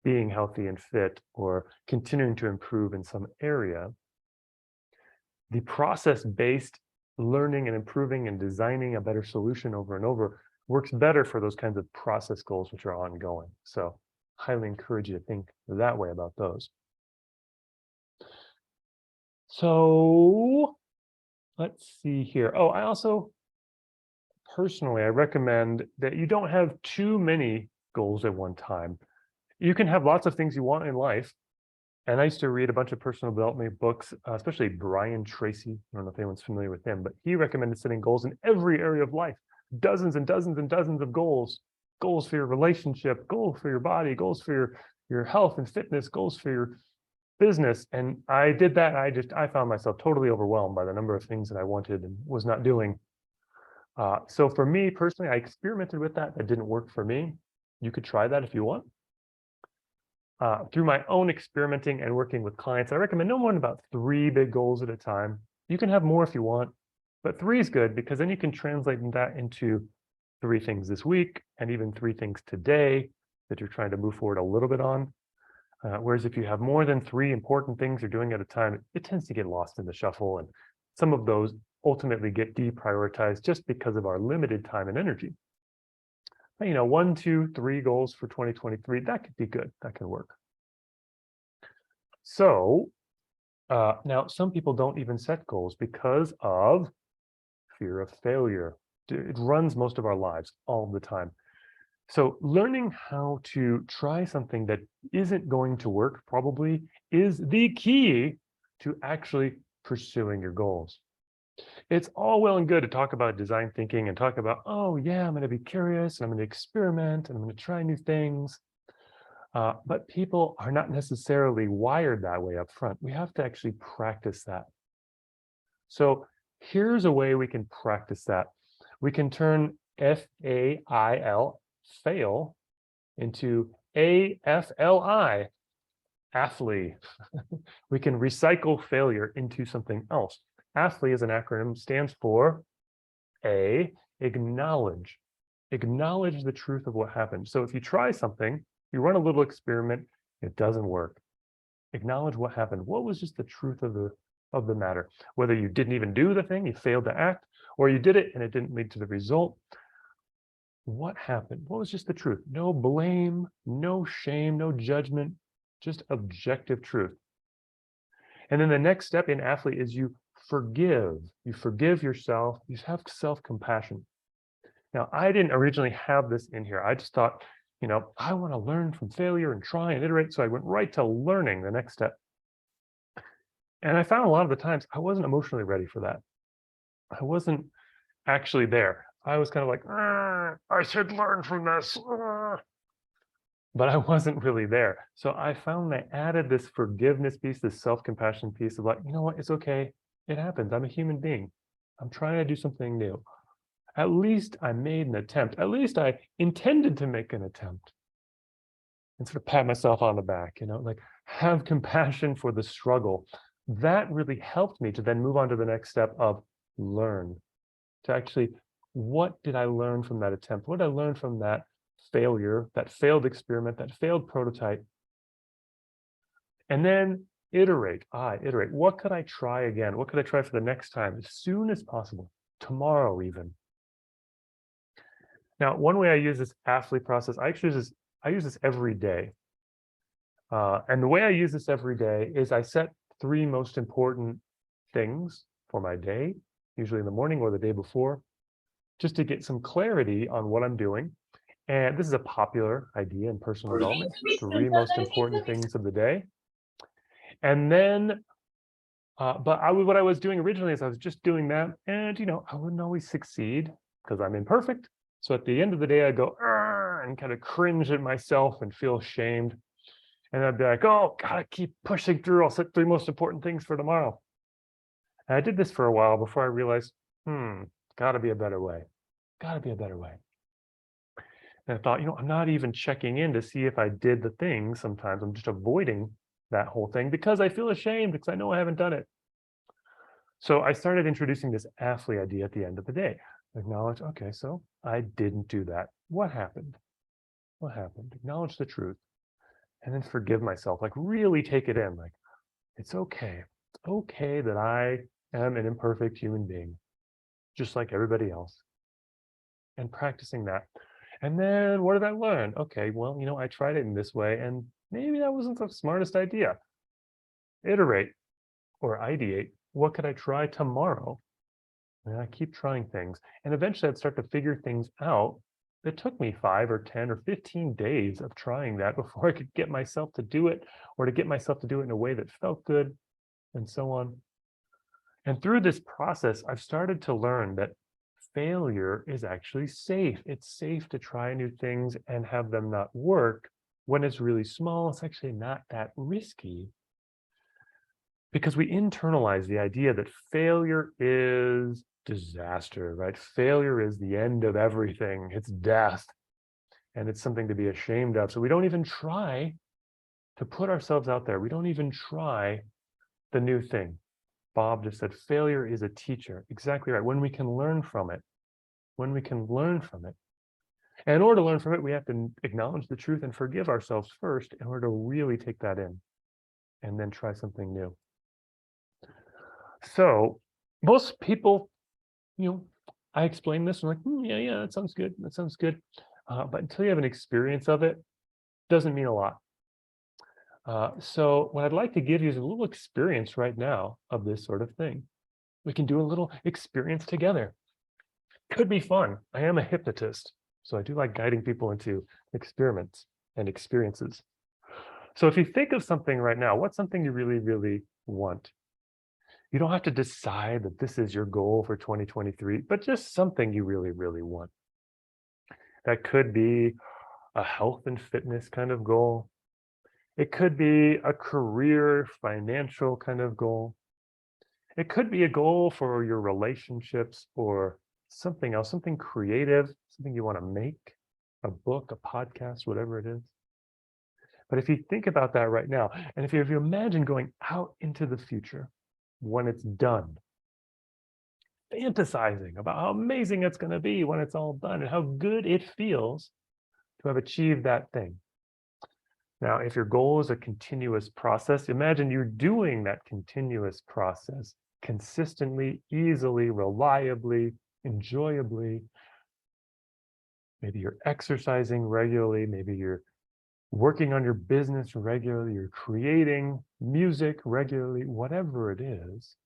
being healthy and fit or continuing to improve in some area. The process-based learning and improving and designing a better solution over and over works better for those kinds of process goals, which are ongoing. So highly encourage you to think that way about those. So let's see here. Oh, I also personally, I recommend that you don't have too many goals at one time. You can have lots of things you want in life. And I used to read a bunch of personal development books, especially Brian Tracy. I don't know if anyone's familiar with him, but he recommended setting goals in every area of life. Dozens and dozens and dozens of goals. Goals for your relationship, goals for your body, goals for your health and fitness, goals for your business. And I did that. I found myself totally overwhelmed by the number of things that I wanted and was not doing. So for me personally, I experimented with that. That didn't work for me. You could try that if you want. Through my own experimenting and working with clients, I recommend no more than about 3 big goals at a time. You can have more if you want, but 3 is good because then you can translate that into 3 things this week and even 3 things today that you're trying to move forward a little bit on. Whereas if you have more than 3 important things you're doing at a time, it tends to get lost in the shuffle, and some of those ultimately get deprioritized just because of our limited time and energy. But, 1, 2, 3 goals for 2023, that could be good. That can work. So now some people don't even set goals because of fear of failure. It runs most of our lives all the time. So learning how to try something that isn't going to work probably is the key to actually pursuing your goals. It's all well and good to talk about design thinking and talk about, oh yeah, I'm going to be curious and I'm going to experiment and I'm going to try new things. But people are not necessarily wired that way up front. We have to actually practice that. So here's a way we can practice that. We can turn F-A-I-L, fail, into A-F-L-I, AFLI. We can recycle failure into something else. AFLI as an acronym stands for A, acknowledge. Acknowledge the truth of what happened. So if you try something, you run a little experiment, it doesn't work. Acknowledge what happened. What was just the truth of the matter? Whether you didn't even do the thing, you failed to act, or you did it and it didn't lead to the result. What happened? What was just the truth? No blame, no shame, no judgment, just objective truth. And then the next step in AFLI is you forgive. You forgive yourself. You have self-compassion. Now, I didn't originally have this in here. I just thought, I want to learn from failure and try and iterate. So I went right to learning the next step. And I found a lot of the times I wasn't emotionally ready for that. I wasn't actually there. I was kind of like, I should learn from this. But I wasn't really there. So I found I added this forgiveness piece, this self-compassion piece of like, you know what, it's okay. It happens. I'm a human being. I'm trying to do something new. At least I made an attempt. At least I intended to make an attempt. And sort of pat myself on the back, like have compassion for the struggle. That really helped me to then move on to the next step of learn. To actually, what did I learn from that attempt? What did I learn from that failure, that failed experiment, that failed prototype? And then iterate. Iterate. What could I try again? What could I try for the next time as soon as possible? Tomorrow, even. Now, one way I use this athlete process, I use this every day. And the way I use this every day is I set 3 most important things for my day, usually in the morning or the day before, just to get some clarity on what I'm doing. And this is a popular idea in personal development, 3 most important things of the day. And then, what I was doing originally is I was just doing that, and I wouldn't always succeed because I'm imperfect. So at the end of the day, I go and kind of cringe at myself and feel ashamed. And I'd be like, oh, gotta keep pushing through. I'll set 3 most important things for tomorrow. And I did this for a while before I realized, gotta be a better way. Gotta be a better way. And I thought, I'm not even checking in to see if I did the thing. Sometimes I'm just avoiding that whole thing because I feel ashamed because I know I haven't done it. So I started introducing this athlete idea at the end of the day. Acknowledge, okay, so I didn't do that. What happened? What happened? Acknowledge the truth. And then forgive myself, like really take it in. Like, it's okay. It's okay that I am an imperfect human being, just like everybody else. And practicing that. And then what did I learn? Okay, well, I tried it in this way, and maybe that wasn't the smartest idea. Iterate or ideate. What could I try tomorrow? And I keep trying things. And eventually I'd start to figure things out. It took me 5 or 10 or 15 days of trying that before I could get myself to do it, or to get myself to do it in a way that felt good, and so on. And through this process, I've started to learn that failure is actually safe. It's safe to try new things and have them not work. When it's really small, it's actually not that risky, because we internalize the idea that failure is disaster, right? Failure is the end of everything. It's death. And it's something to be ashamed of. So we don't even try to put ourselves out there. We don't even try the new thing. Bob just said, failure is a teacher. Exactly right. When we can learn from it, when we can learn from it. And in order to learn from it, we have to acknowledge the truth and forgive ourselves first in order to really take that in and then try something new. So most people, I explain this and like, yeah, that sounds good. That sounds good. But until you have an experience of it, doesn't mean a lot. So what I'd like to give you is a little experience right now of this sort of thing. We can do a little experience together. Could be fun. I am a hypnotist, so I do like guiding people into experiments and experiences. So if you think of something right now, what's something you really, really want? You don't have to decide that this is your goal for 2023, but just something you really, really want. That could be a health and fitness kind of goal. It could be a career, financial kind of goal. It could be a goal for your relationships or something else, something creative, something you want to make, a book, a podcast, whatever it is. But if you think about that right now, and if you imagine going out into the future when it's done, fantasizing about how amazing it's going to be when it's all done and how good it feels to have achieved that thing. Now, if your goal is a continuous process, imagine you're doing that continuous process consistently, easily, reliably, enjoyably. Maybe you're exercising regularly. Maybe you're working on your business regularly. You're creating music regularly, whatever it is.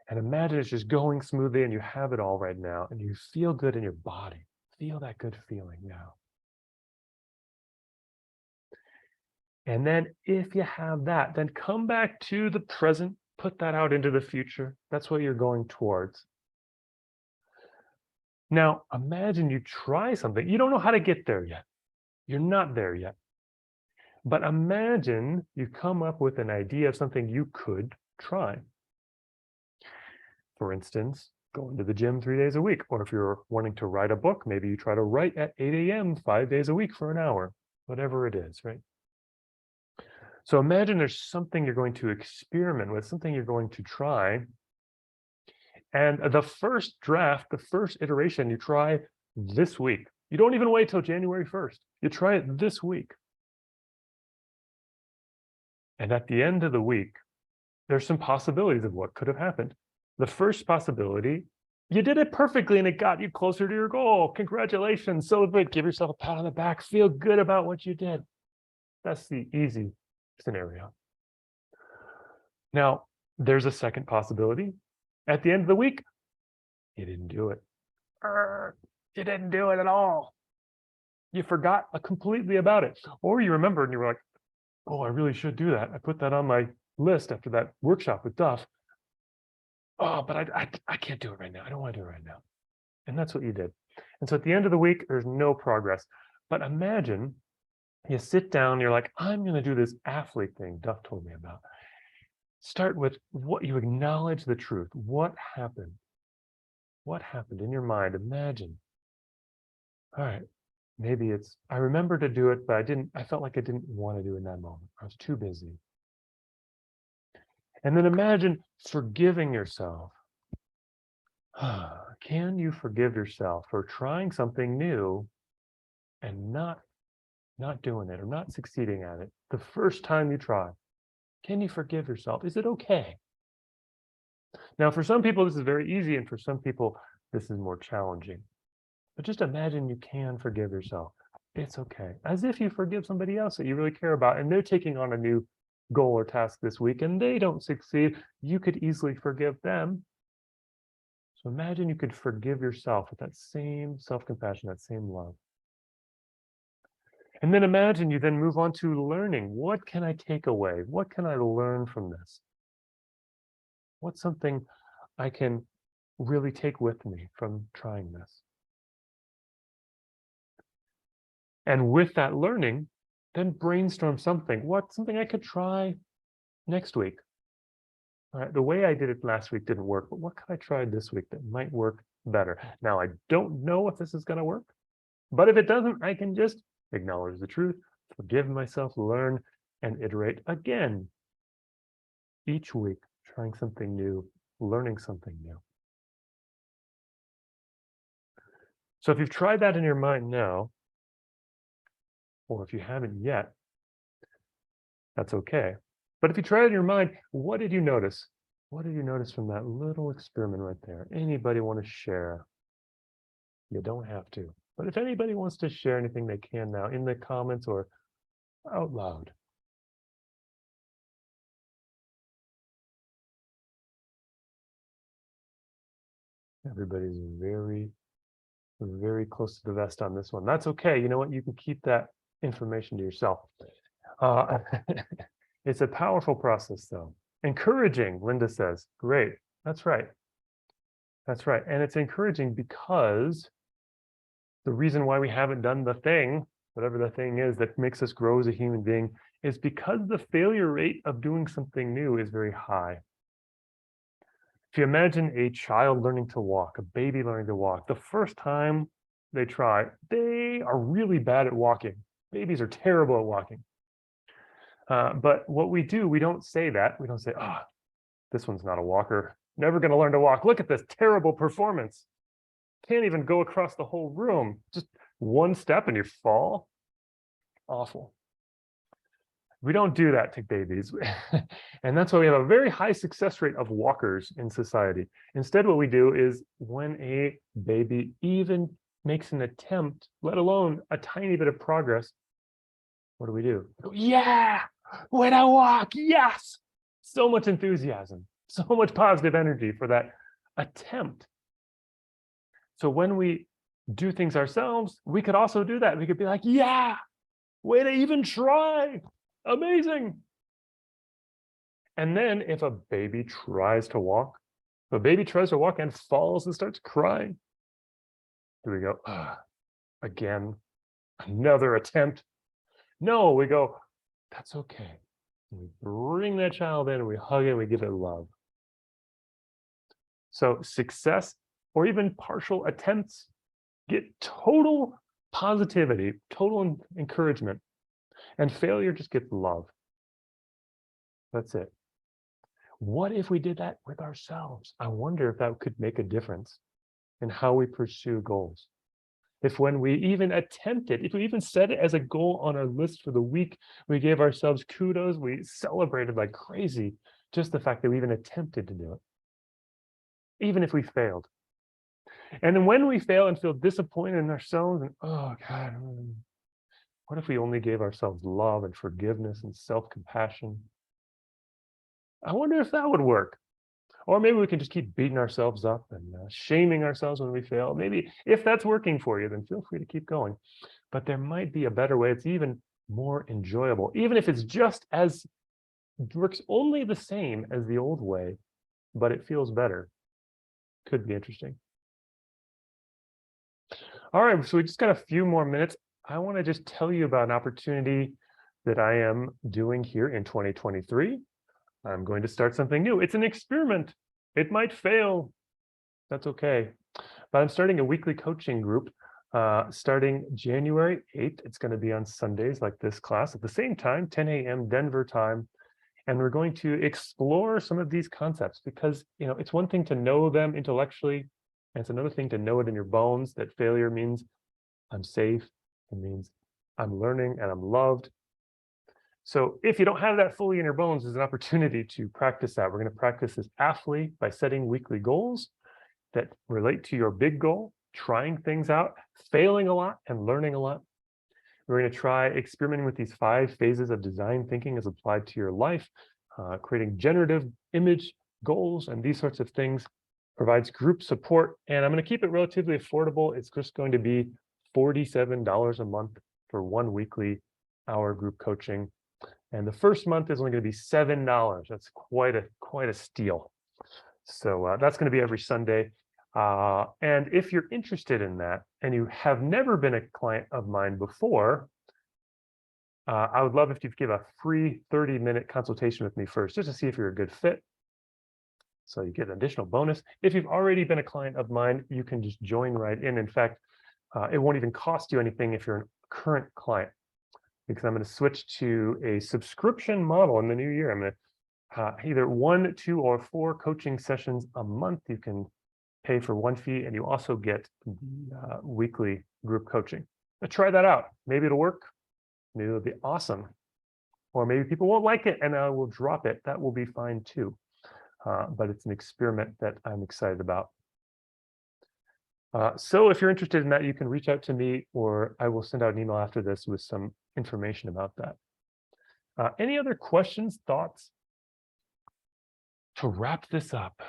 And imagine it's just going smoothly and you have it all right now and you feel good in your body. Feel that good feeling now. And then if you have that, then come back to the present, put that out into the future. That's what you're going towards. Now, imagine you try something. You don't know how to get there yet. You're not there yet. But imagine you come up with an idea of something you could try. For instance, going to the gym 3 days a week. Or if you're wanting to write a book, maybe you try to write at 8 a.m. 5 days a week for an hour, whatever it is, right? So imagine there's something you're going to experiment with, something you're going to try. And the first draft, the first iteration, you try this week. You don't even wait till January 1st. You try it this week. And at the end of the week, there's some possibilities of what could have happened. The first possibility, you did it perfectly and it got you closer to your goal. Congratulations. Celebrate, give yourself a pat on the back, feel good about what you did. That's the easy scenario. Now, there's a second possibility. At the end of the week, you didn't do it. You didn't do it at all. You forgot completely about it. Or you remembered and you were like, oh, I really should do that. I put that on my list after that workshop with Duff. Oh, but I can't do it right now. I don't want to do it right now. And that's what you did. And so at the end of the week, there's no progress. But imagine you sit down, you're like, I'm going to do this athlete thing Duff told me about. Start with what you acknowledge the truth. What happened? What happened in your mind? Imagine. All right, maybe it's, I remember to do it, but I felt like I didn't want to do it in that moment. I was too busy. And then imagine forgiving yourself. Can you forgive yourself for trying something new and not doing it or not succeeding at it the first time you try? Can you forgive yourself? Is it okay? Now, for some people, this is very easy, and for some people, this is more challenging. But just imagine you can forgive yourself. It's okay. As if you forgive somebody else that you really care about, and they're taking on a new goal or task this week, and they don't succeed. You could easily forgive them. So imagine you could forgive yourself with that same self-compassion, that same love. And then imagine you then move on to learning. What can I take away? What can I learn from this? What's something I can really take with me from trying this? And with that learning, then brainstorm something. What's something I could try next week? All right, the way I did it last week didn't work, but what can I try this week that might work better? Now, I don't know if this is going to work, but if it doesn't, I can just acknowledge the truth, forgive myself, learn, and iterate again. Each week, trying something new, learning something new. So if you've tried that in your mind now, or if you haven't yet, that's okay. But if you try it in your mind, what did you notice? What did you notice from that little experiment right there? Anybody want to share? You don't have to. But if anybody wants to share anything, they can now in the comments or out loud. Everybody's very, very close to the vest on this one. That's okay. You know what? You can keep that information to yourself. It's a powerful process, though. Encouraging, Linda says. Great. That's right. That's right. And it's encouraging because the reason why we haven't done the thing, whatever the thing is that makes us grow as a human being, is because the failure rate of doing something new is very high. If you imagine a child learning to walk, a baby learning to walk, the first time they try, they are really bad at walking. Babies are terrible at walking. But what we do, we don't say that. We don't say, oh, this one's not a walker. Never going to learn to walk. Look at this terrible performance. Can't even go across the whole room. Just one step and you fall. Awful. We don't do that to babies. And that's why we have a very high success rate of walkers in society. Instead, what we do is when a baby even makes an attempt, let alone a tiny bit of progress, what do? We go, yeah, when I walk, yes. So much enthusiasm, so much positive energy for that attempt. So when we do things ourselves, we could also do that. We could be like, yeah, way to even try. Amazing. And then if a baby tries to walk, and falls and starts crying, do we go, again, another attempt? No, we go, that's okay. We bring that child in and we hug it, and we give it love. So success or even partial attempts get total positivity, total encouragement, and failure just gets love. That's it. What if we did that with ourselves? I wonder if that could make a difference in how we pursue goals. if when we even attempted, if we even set it as a goal on our list for the week, we gave ourselves kudos, we celebrated like crazy, just the fact that we even attempted to do it, even if we failed. And then when we fail and feel disappointed in ourselves, and oh God, what if we only gave ourselves love and forgiveness and self-compassion? I wonder if that would work. Or maybe we can just keep beating ourselves up and shaming ourselves when we fail. Maybe if that's working for you, then feel free to keep going. But there might be a better way. It's even more enjoyable, even if it's just as works only the same as the old way, but it feels better. Could be interesting. All right, so we just got a few more minutes. I want to just tell you about an opportunity that I am doing here in 2023. I'm going to start something new. It's an experiment. It might fail. That's okay. But I'm starting a weekly coaching group starting January 8th. It's going to be on Sundays like this class at the same time, 10 a.m. Denver time. And we're going to explore some of these concepts because, it's one thing to know them intellectually. And it's another thing to know it in your bones that failure means I'm safe. It means I'm learning and I'm loved. So if you don't have that fully in your bones, there's an opportunity to practice that. We're going to practice this aptly by setting weekly goals that relate to your big goal, trying things out, failing a lot and learning a lot. We're going to try experimenting with these 5 phases of design thinking as applied to your life, creating generative image goals and these sorts of things, provides group support. And I'm going to keep it relatively affordable. It's just going to be $47 a month for 1 weekly hour group coaching. And the first month is only going to be $7. That's quite a steal. So that's going to be every Sunday. And if you're interested in that and you have never been a client of mine before, I would love if you'd give a free 30-minute consultation with me first, just to see if you're a good fit. So you get an additional bonus. If you've already been a client of mine, you can just join right in. In fact, it won't even cost you anything if you're a current client, because I'm going to switch to a subscription model in the new year. I'm going to either 1, 2, or 4 coaching sessions a month. You can pay for 1 fee, and you also get weekly group coaching. Try that out. Maybe it'll work. Maybe it'll be awesome. Or maybe people won't like it and I will drop it. That will be fine too. But it's an experiment that I'm excited about. So if you're interested in that, you can reach out to me, or I will send out an email after this with some information about that. Any other questions, thoughts? To wrap this up,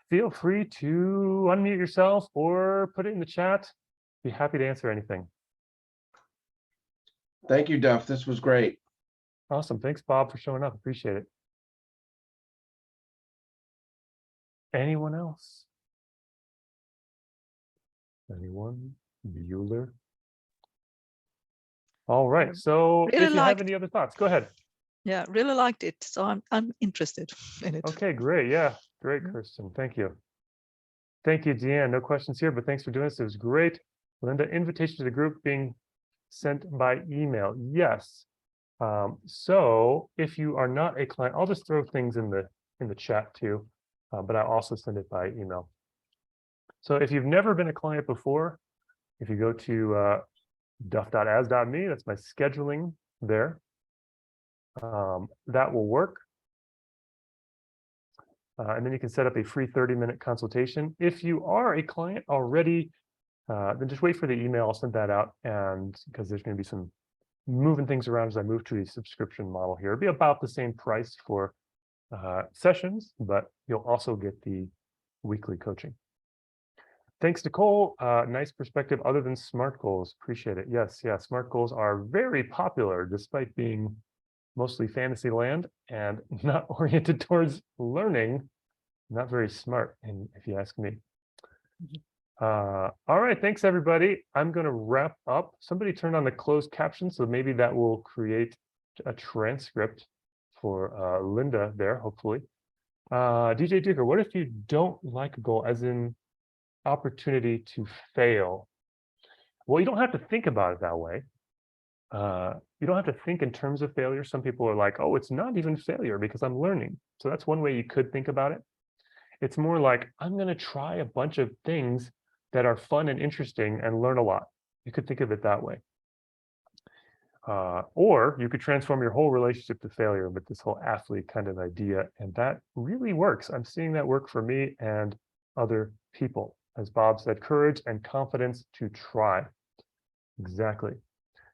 feel free to unmute yourself or put it in the chat. Be happy to answer anything. Thank you, Duff. This was great. Awesome. Thanks, Bob, for showing up. Appreciate it. Anyone else? Anyone? Bueller? All right. So Really if you have any other thoughts, go ahead. Yeah, really liked it. So I'm interested in it. Okay, great. Yeah, great, Kirsten. Thank you. Thank you, Deanne. No questions here, but thanks for doing this. It was great. Linda, invitation to the group being sent by email. Yes. So if you are not a client, I'll just throw things in the chat too, but I also send it by email. So if you've never been a client before, if you go to duff.as.me, that's my scheduling there. That will work. And then you can set up a free 30-minute consultation. If you are a client already, then just wait for the email. I'll send that out, and because there's going to be some moving things around as I move to the subscription model here. It'll be about the same price for sessions, but you'll also get the weekly coaching. Thanks, Nicole. Nice perspective other than SMART goals. Appreciate it. Yes, yeah, SMART goals are very popular despite being mostly fantasy land and not oriented towards learning. Not very smart, if you ask me. All right, thanks everybody. I'm going to wrap up. Somebody turned on the closed caption, so maybe that will create a transcript for Linda there, hopefully. DJ Duker, what if you don't like a goal, as in opportunity to fail? Well, you don't have to think about it that way. You don't have to think in terms of failure. Some people are like, oh, it's not even failure because I'm learning. So that's one way you could think about it. It's more like, I'm going to try a bunch of things that are fun and interesting and learn a lot. You could think of it that way. Or you could transform your whole relationship to failure with this whole athlete kind of idea. And that really works. I'm seeing that work for me and other people. As Bob said, courage and confidence to try. Exactly.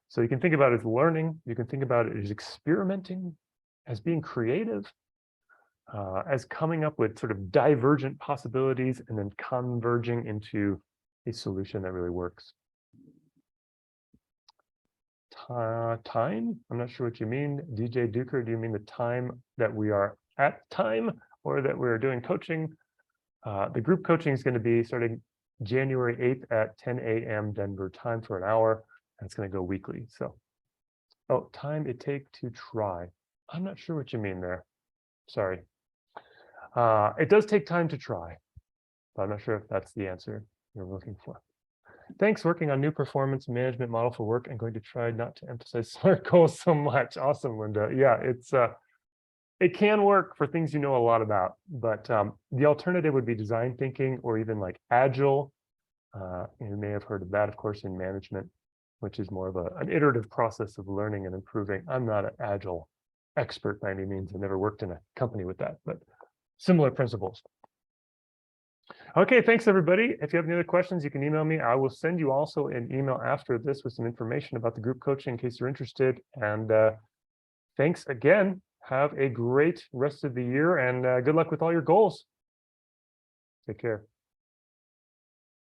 So you can think about it as learning. You can think about it as experimenting, as being creative, as coming up with sort of divergent possibilities and then converging into a solution that really works. Time? I'm not sure what you mean. DJ Duker, do you mean the time that we are at time or that we're doing coaching? The group coaching is going to be starting January 8th at 10 a.m. Denver time for an hour. And it's going to go weekly. So, oh, time it take to try. I'm not sure what you mean there. Sorry. It does take time to try, but I'm not sure if that's the answer you're looking for. Thanks. Working on new performance management model for work. I'm going to try not to emphasize SMART goals so much. Awesome, Linda. Yeah, it can work for things you know a lot about, but the alternative would be design thinking or even like Agile. You may have heard of that, of course, in management, which is more of an iterative process of learning and improving. I'm not an Agile expert by any means. I never worked in a company with that, but similar principles. Okay, thanks everybody. If you have any other questions, you can email me. I will send you also an email after this with some information about the group coaching in case you're interested. And thanks again. Have a great rest of the year and good luck with all your goals. Take care.